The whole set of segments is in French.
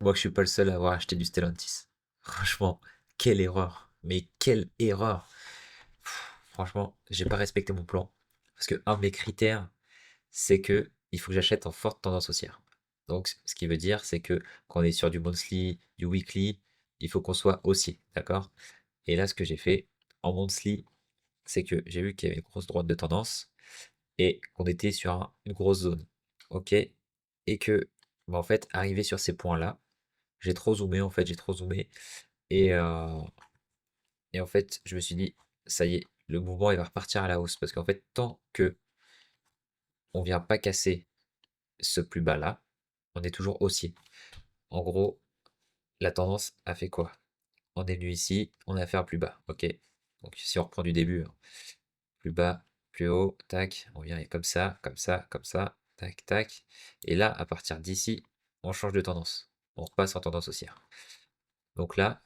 Moi, je suis pas le seul à avoir acheté du Stellantis. Franchement, quelle erreur. Mais quelle erreur. Franchement, j'ai pas respecté mon plan. Parce que un de mes critères, c'est que il faut que j'achète en forte tendance haussière. Donc, ce qui veut dire, c'est que quand on est sur du monthly, du weekly, il faut qu'on soit haussier, d'accord? Et là, ce que j'ai fait en monthly, c'est que j'ai vu qu'il y avait une grosse droite de tendance et qu'on était sur une grosse zone. Ok? Et que, bah, en fait, arrivé sur ces points-là, j'ai trop zoomé, en fait, j'ai trop zoomé. Et, euh, et en fait, je me suis dit, ça y est, le mouvement, il va repartir à la hausse. Parce qu'en fait, tant que on vient pas casser ce plus bas-là, on est toujours haussier. En gros, la tendance a fait quoi? On est venu ici, on a fait un plus bas. Ok? Donc, si on reprend du début, hein, plus bas, plus haut, tac, on vient comme ça, comme ça, comme ça, tac, tac. Et là, à partir d'ici, on change de tendance. On repasse en tendance haussière. Donc là,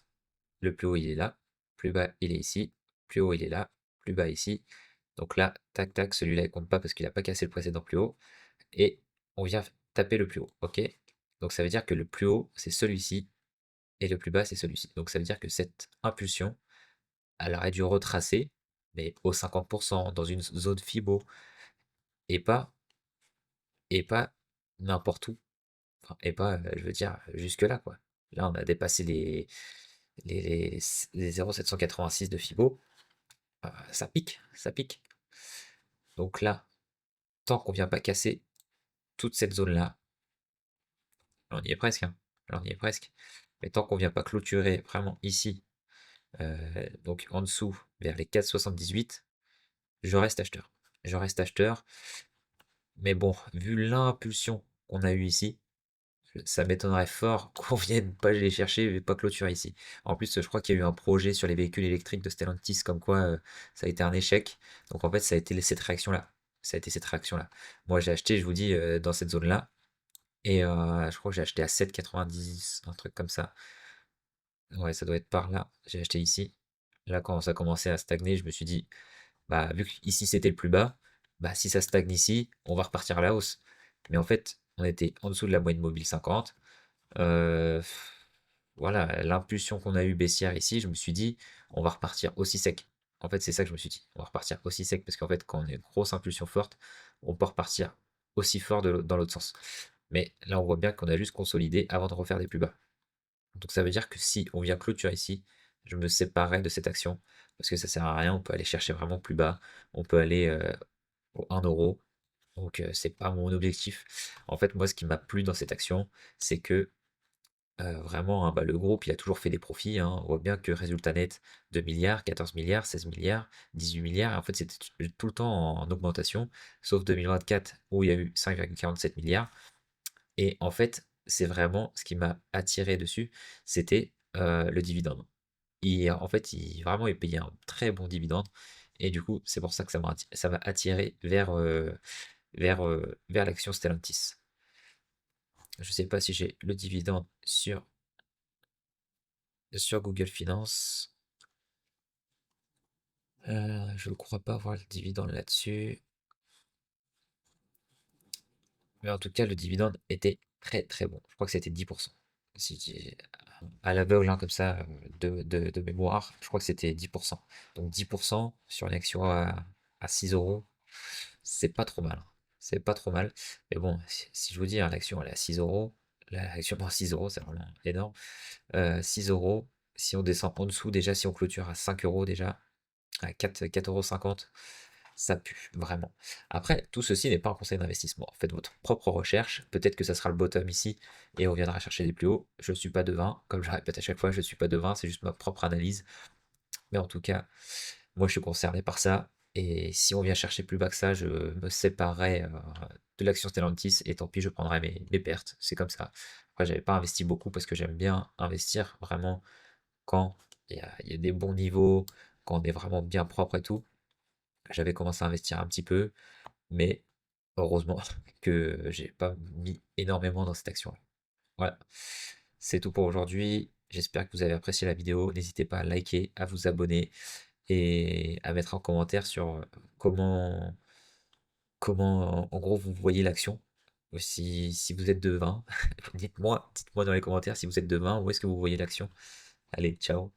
le plus haut, il est là, plus bas, il est ici, plus haut, il est là, plus bas ici. Donc là, tac, tac, celui-là, il compte pas parce qu'il n'a pas cassé le précédent plus haut. Et on vient taper le plus haut, ok? Donc ça veut dire que le plus haut, c'est celui-ci, et le plus bas, c'est celui-ci. Donc ça veut dire que cette impulsion, elle aurait dû retracer, mais au 50%, dans une zone Fibo, et pas et pas n'importe où. Enfin, et pas, je veux dire, jusque-là, quoi. Là, on a dépassé les 0,786 de Fibo. Ça pique, ça pique. Donc là, tant qu'on vient pas casser toute cette zone-là, on y est presque, hein. Là, on y est presque. Mais tant qu'on vient pas clôturer vraiment ici, donc en dessous, vers les 4,78, je reste acheteur. Je reste acheteur. Mais bon, vu l'impulsion qu'on a eue ici, ça m'étonnerait fort qu'on vienne pas les chercher et pas clôturer ici. En plus, je crois qu'il y a eu un projet sur les véhicules électriques de Stellantis comme quoi ça a été un échec. Donc en fait, ça a été cette réaction-là. Ça a été cette réaction-là. Moi, j'ai acheté, je vous dis, dans cette zone-là. Et je crois que j'ai acheté à 7,90, un truc comme ça. Ouais, ça doit être par là. J'ai acheté ici. Là, quand ça commençait à stagner, je me suis dit, bah, vu qu'ici c'était le plus bas, bah, si ça stagne ici, on va repartir à la hausse. Mais en fait, on était en dessous de la moyenne mobile 50. Euh, voilà, l'impulsion qu'on a eue baissière ici, je me suis dit, on va repartir aussi sec. En fait, c'est ça que je me suis dit. On va repartir aussi sec parce qu'en fait, quand on a une grosse impulsion forte, on peut repartir aussi fort dans l'autre sens. Mais là, on voit bien qu'on a juste consolidé avant de refaire des plus bas. Donc ça veut dire que si on vient clôturer ici, je me séparerai de cette action parce que ça sert à rien. On peut aller chercher vraiment plus bas. On peut aller au 1 euro. Donc c'est pas mon objectif. En fait, moi, ce qui m'a plu dans cette action, c'est que vraiment, hein, bah, le groupe, il a toujours fait des profits, hein. On voit bien que résultat net, 2 milliards, 14 milliards, 16 milliards, 18 milliards. En fait, c'était tout le temps en augmentation, sauf 2024 où il y a eu 5,47 milliards. Et en fait, c'est vraiment ce qui m'a attiré dessus, c'était le dividende. En fait, vraiment, il payait un très bon dividende. Et du coup, c'est pour ça que ça m'a attiré vers l'action Stellantis. Je ne sais pas si j'ai le dividende sur Google Finance. Je ne crois pas avoir le dividende là-dessus. Mais en tout cas, le dividende était très très bon. Je crois que c'était 10%. Si j'ai- à l'aveugle, hein, comme ça, de mémoire, je crois que c'était 10%. Donc 10% sur une action à 6 euros, c'est pas trop mal, hein. C'est pas trop mal. Mais bon, si je vous dis, hein, l'action elle est à 6 euros, l'action à 6 euros, c'est vraiment énorme. 6 euros, si on descend en dessous, déjà, si on clôture à 5 euros, déjà, à 4,50 €, ça pue, vraiment. Après, tout ceci n'est pas un conseil d'investissement. Faites votre propre recherche. Peut-être que ça sera le bottom ici et on viendra chercher des plus hauts. Je ne suis pas devin. Comme je répète à chaque fois, je ne suis pas devin. C'est juste ma propre analyse. Mais en tout cas, moi, je suis concerné par ça. Et si on vient chercher plus bas que ça, je me séparerai de l'action Stellantis et tant pis, je prendrai mes pertes. C'est comme ça. Après, j'avais pas investi beaucoup parce que j'aime bien investir vraiment quand il y a des bons niveaux, quand on est vraiment bien propre et tout. J'avais commencé à investir un petit peu, mais heureusement que j'ai pas mis énormément dans cette action-là. Voilà, c'est tout pour aujourd'hui. J'espère que vous avez apprécié la vidéo. N'hésitez pas à liker, à vous abonner et à mettre en commentaire sur comment en gros vous voyez l'action. Ou si vous êtes de 20, dites-moi dans les commentaires si vous êtes de 20, où est-ce que vous voyez l'action. Allez, ciao.